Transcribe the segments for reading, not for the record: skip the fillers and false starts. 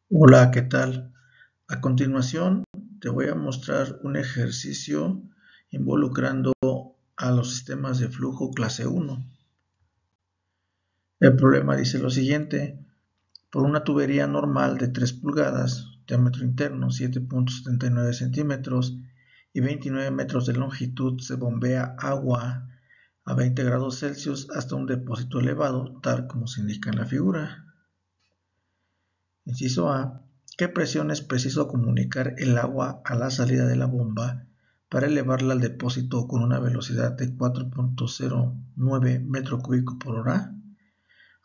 Hola, ¿qué tal? A continuación te voy a mostrar un ejercicio involucrando a los sistemas de flujo clase 1. El problema dice lo siguiente: por una tubería normal de 3 pulgadas, diámetro interno 7.79 centímetros y 29 metros de longitud, se bombea agua a 20 grados Celsius hasta un depósito elevado, tal como se indica en la figura. Inciso A. ¿Qué presión es preciso comunicar el agua a la salida de la bomba para elevarla al depósito con una velocidad de 4.09 metro cúbico por hora?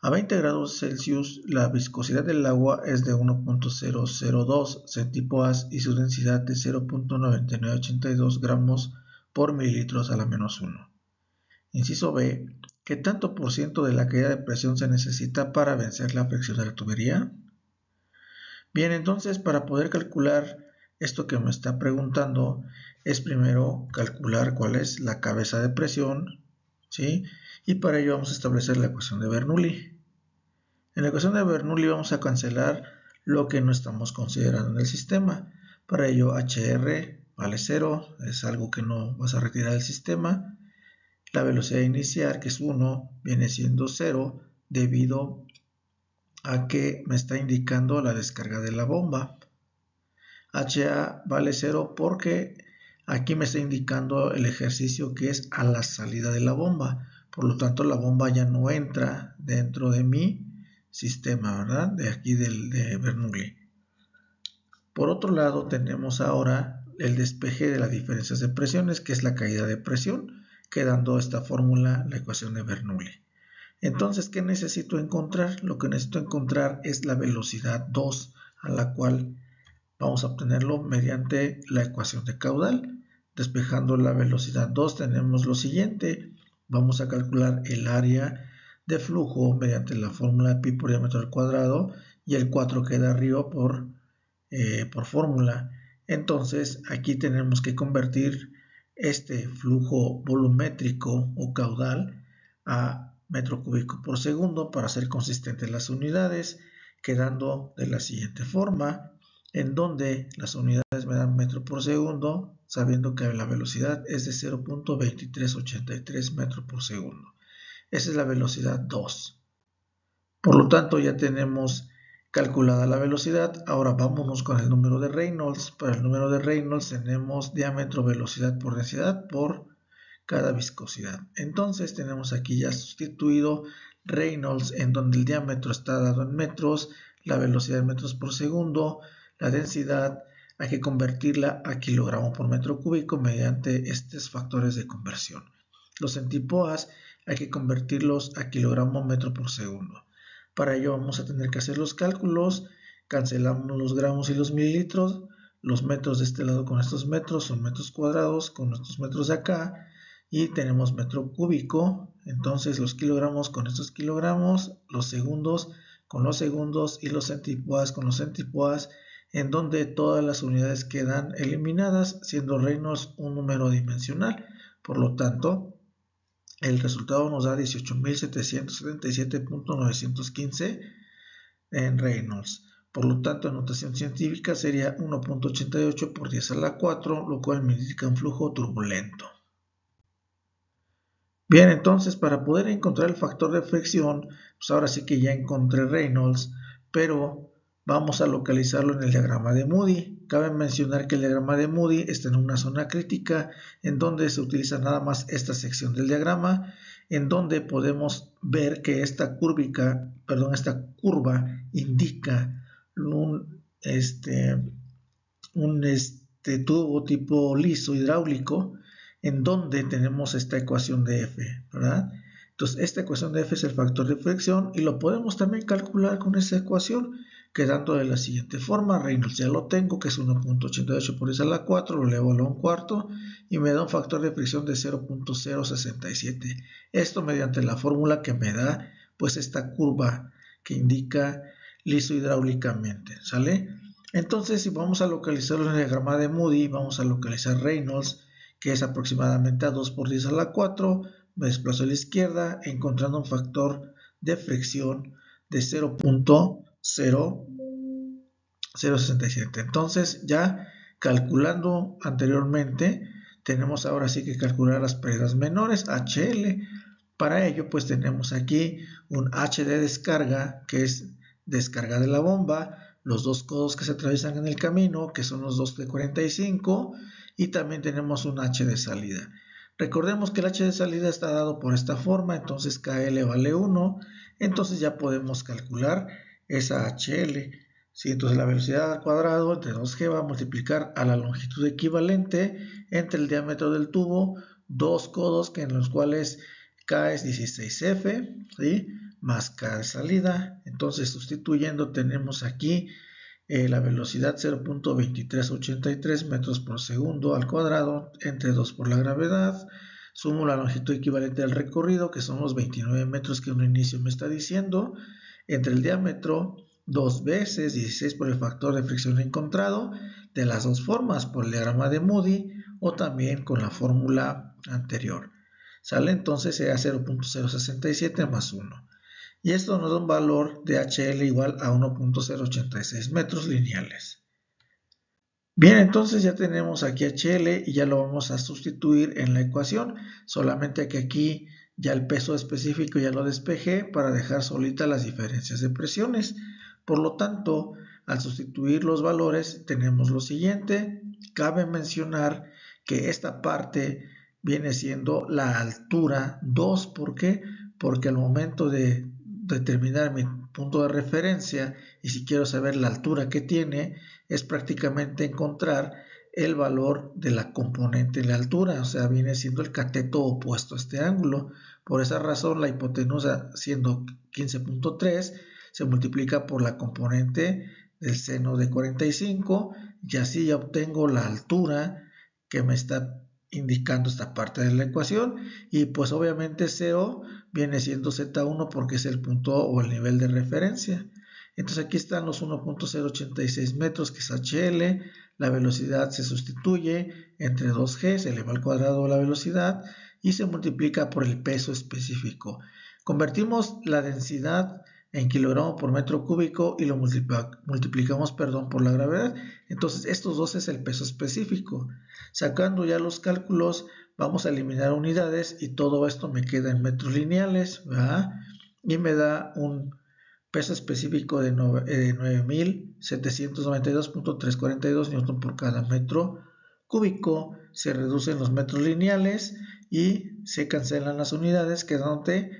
A 20 grados Celsius, la viscosidad del agua es de 1.002 centipoas y su densidad de 0.9982 gramos por mililitros a la menos 1. Inciso B. ¿Qué tanto por ciento de la caída de presión se necesita para vencer la fricción de la tubería? Bien, entonces para poder calcular esto que me está preguntando, es primero calcular cuál es la cabeza de presión, ¿sí? Y para ello vamos a establecer la ecuación de Bernoulli. En la ecuación de Bernoulli vamos a cancelar lo que no estamos considerando en el sistema. Para ello HR vale 0, es algo que no vas a retirar del sistema. La velocidad inicial, que es 1, viene siendo 0 debido a que me está indicando la descarga de la bomba. HA vale 0 porque aquí me está indicando el ejercicio que es a la salida de la bomba. Por lo tanto, la bomba ya no entra dentro de mi sistema, ¿verdad? De aquí de Bernoulli. Por otro lado, tenemos ahora el despeje de las diferencias de presiones, que es la caída de presión, quedando esta fórmula la ecuación de Bernoulli. Entonces, ¿qué necesito encontrar? Lo que necesito encontrar es la velocidad 2, a la cual vamos a obtenerlo mediante la ecuación de caudal. Despejando la velocidad 2 tenemos lo siguiente: vamos a calcular el área de flujo mediante la fórmula de pi por diámetro al cuadrado, y el 4 queda arriba por fórmula. Entonces aquí tenemos que convertir este flujo volumétrico o caudal a metro cúbico por segundo para hacer consistentes las unidades, quedando de la siguiente forma, en donde las unidades me dan metro por segundo, sabiendo que la velocidad es de 0.2383 metros por segundo. Esa es la velocidad 2. Por lo tanto, ya tenemos calculada la velocidad. Ahora vámonos con el número de Reynolds. Para el número de Reynolds tenemos diámetro, velocidad por densidad por cada viscosidad. Entonces tenemos aquí ya sustituido Reynolds, en donde el diámetro está dado en metros, la velocidad en metros por segundo, la densidad hay que convertirla a kilogramo por metro cúbico mediante estos factores de conversión. Los centipoas hay que convertirlos a kilogramo metro por segundo. Para ello vamos a tener que hacer los cálculos, cancelamos los gramos y los mililitros, los metros de este lado con estos metros son metros cuadrados con estos metros de acá, y tenemos metro cúbico. Entonces los kilogramos con estos kilogramos, los segundos con los segundos y los centipoas con los centipoas, en donde todas las unidades quedan eliminadas, siendo Reynolds un número dimensional. Por lo tanto, el resultado nos da 18.777.915 en Reynolds. Por lo tanto, en notación científica sería 1.88 por 10 a la 4, lo cual me indica un flujo turbulento. Bien, entonces para poder encontrar el factor de fricción, pues ahora sí que ya encontré Reynolds, pero vamos a localizarlo en el diagrama de Moody. Cabe mencionar que el diagrama de Moody está en una zona crítica, en donde se utiliza nada más esta sección del diagrama, en donde podemos ver que esta curva indica un tubo tipo liso hidráulico, en donde tenemos esta ecuación de F, ¿verdad? Entonces, esta ecuación de F es el factor de fricción y lo podemos también calcular con esa ecuación, quedando de la siguiente forma. Reynolds ya lo tengo, que es 1.88 por 10 a la 4, lo elevo a un cuarto y me da un factor de fricción de 0.067. Esto mediante la fórmula que me da, pues, esta curva que indica liso hidráulicamente, ¿sale? Entonces, si vamos a localizarlo en el diagrama de Moody, vamos a localizar Reynolds, que es aproximadamente a 2 por 10 a la 4, me desplazo a la izquierda, encontrando un factor de fricción de 0.0 0.67. Entonces, ya calculando anteriormente, tenemos ahora sí que calcular las pérdidas menores, HL. Para ello, pues tenemos aquí un H de descarga, que es descarga de la bomba, los dos codos que se atraviesan en el camino, que son los 2 de 45, y también tenemos un H de salida. Recordemos que el H de salida está dado por esta forma, entonces KL vale 1, entonces ya podemos calcular esa HL. ¿Sí? Entonces la velocidad al cuadrado entre 2G va a multiplicar a la longitud equivalente entre el diámetro del tubo, dos codos en los cuales K es 16F, ¿sí? Más K de salida. Entonces sustituyendo tenemos aquí la velocidad 0.2383 metros por segundo al cuadrado entre 2 por la gravedad. Sumo la longitud equivalente al recorrido, que son los 29 metros que en un inicio me está diciendo, entre el diámetro 2 veces 16 por el factor de fricción encontrado, de las dos formas, por el diagrama de Moody o también con la fórmula anterior. Sale entonces será 0.067 más 1. Y esto nos da un valor de HL igual a 1.086 metros lineales. Bien, entonces ya tenemos aquí HL y ya lo vamos a sustituir en la ecuación, solamente que aquí ya el peso específico ya lo despejé para dejar solita las diferencias de presiones. Por lo tanto, al sustituir los valores tenemos lo siguiente. Cabe mencionar que esta parte viene siendo la altura 2. ¿Por qué? Porque al momento de determinar mi punto de referencia y si quiero saber la altura que tiene, es prácticamente encontrar el valor de la componente de la altura, o sea, viene siendo el cateto opuesto a este ángulo. Por esa razón, la hipotenusa, siendo 15.3, se multiplica por la componente del seno de 45 y así ya obtengo la altura que me está indicando esta parte de la ecuación. Y pues obviamente 0 viene siendo Z1 porque es el punto o el nivel de referencia. Entonces aquí están los 1.086 metros, que es HL, la velocidad se sustituye entre 2G, se eleva al cuadrado la velocidad y se multiplica por el peso específico. Convertimos la densidad en kilogramo por metro cúbico y lo multiplicamos por la gravedad. Entonces estos dos es el peso específico. Sacando ya los cálculos, vamos a eliminar unidades y todo esto me queda en metros lineales, ¿verdad? Y me da un peso específico de 9.792.342 Newton por cada metro cúbico. Se reducen los metros lineales y se cancelan las unidades, quedándote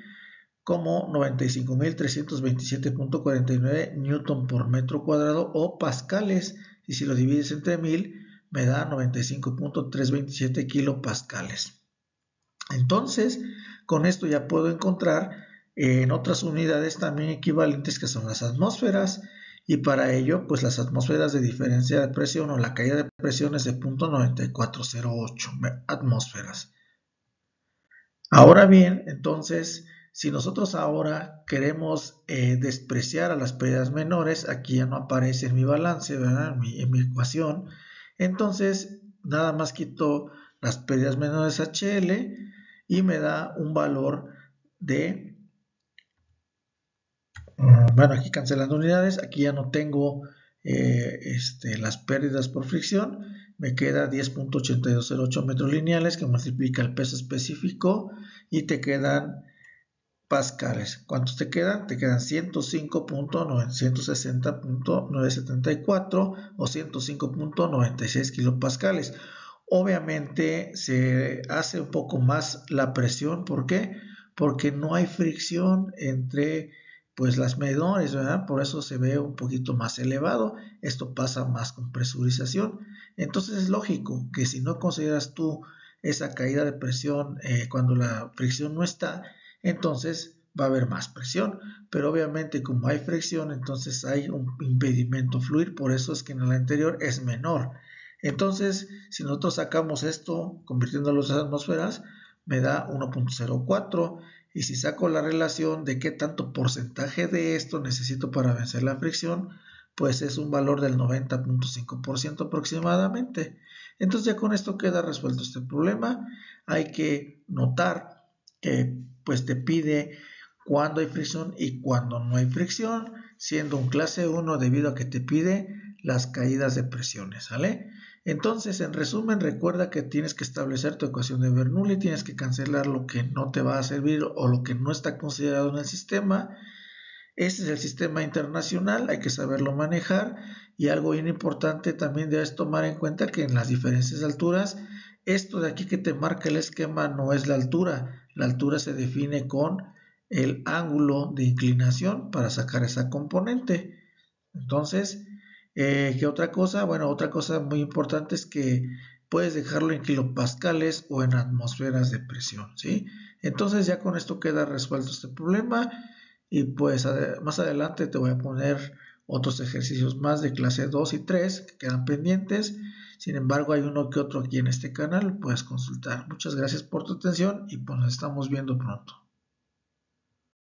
como 95.327.49 Newton por metro cuadrado o pascales. Y si lo divides entre 1000, me da 95.327 kilopascales. Entonces, con esto ya puedo encontrar en otras unidades también equivalentes, que son las atmósferas, y para ello pues las atmósferas de diferencia de presión o la caída de presión es de 0.9408 atmósferas. Ahora bien, entonces, si nosotros ahora queremos despreciar a las pérdidas menores, aquí ya no aparece en mi balance, ¿verdad? En mi ecuación, entonces nada más quito las pérdidas menores HL y me da un valor de, bueno, aquí cancelando unidades, aquí ya no tengo las pérdidas por fricción, me queda 10.8208 metros lineales, que multiplica el peso específico y te quedan pascales. ¿Cuántos te quedan? Te quedan 105.960.974 o 105.96 kilopascales. Obviamente se hace un poco más la presión. ¿Por qué? Porque no hay fricción entre pues las medidores, ¿verdad? Por eso se ve un poquito más elevado. Esto pasa más con presurización. Entonces es lógico que si no consideras tú esa caída de presión cuando la fricción no está, entonces va a haber más presión, pero obviamente como hay fricción, entonces hay un impedimento fluir, por eso es que en el anterior es menor. Entonces, si nosotros sacamos esto, convirtiéndolo en atmósferas, me da 1.04, y si saco la relación de qué tanto porcentaje de esto necesito para vencer la fricción, pues es un valor del 90.5% aproximadamente. Entonces ya con esto queda resuelto este problema. Hay que notar que pues te pide cuándo hay fricción y cuándo no hay fricción, siendo un clase 1 debido a que te pide las caídas de presiones, ¿sale? Entonces, en resumen, recuerda que tienes que establecer tu ecuación de Bernoulli, tienes que cancelar lo que no te va a servir o lo que no está considerado en el sistema. Este es el sistema internacional, hay que saberlo manejar, y algo bien importante también debes tomar en cuenta que en las diferentes alturas, esto de aquí que te marca el esquema no es la altura se define con el ángulo de inclinación para sacar esa componente. Entonces, ¿qué otra cosa? Bueno, otra cosa muy importante es que puedes dejarlo en kilopascales o en atmósferas de presión, ¿sí? Entonces ya con esto queda resuelto este problema, y pues más adelante te voy a poner otros ejercicios más de clase 2 y 3 que quedan pendientes. Sin embargo, hay uno que otro aquí en este canal, puedes consultar. Muchas gracias por tu atención y pues nos estamos viendo pronto.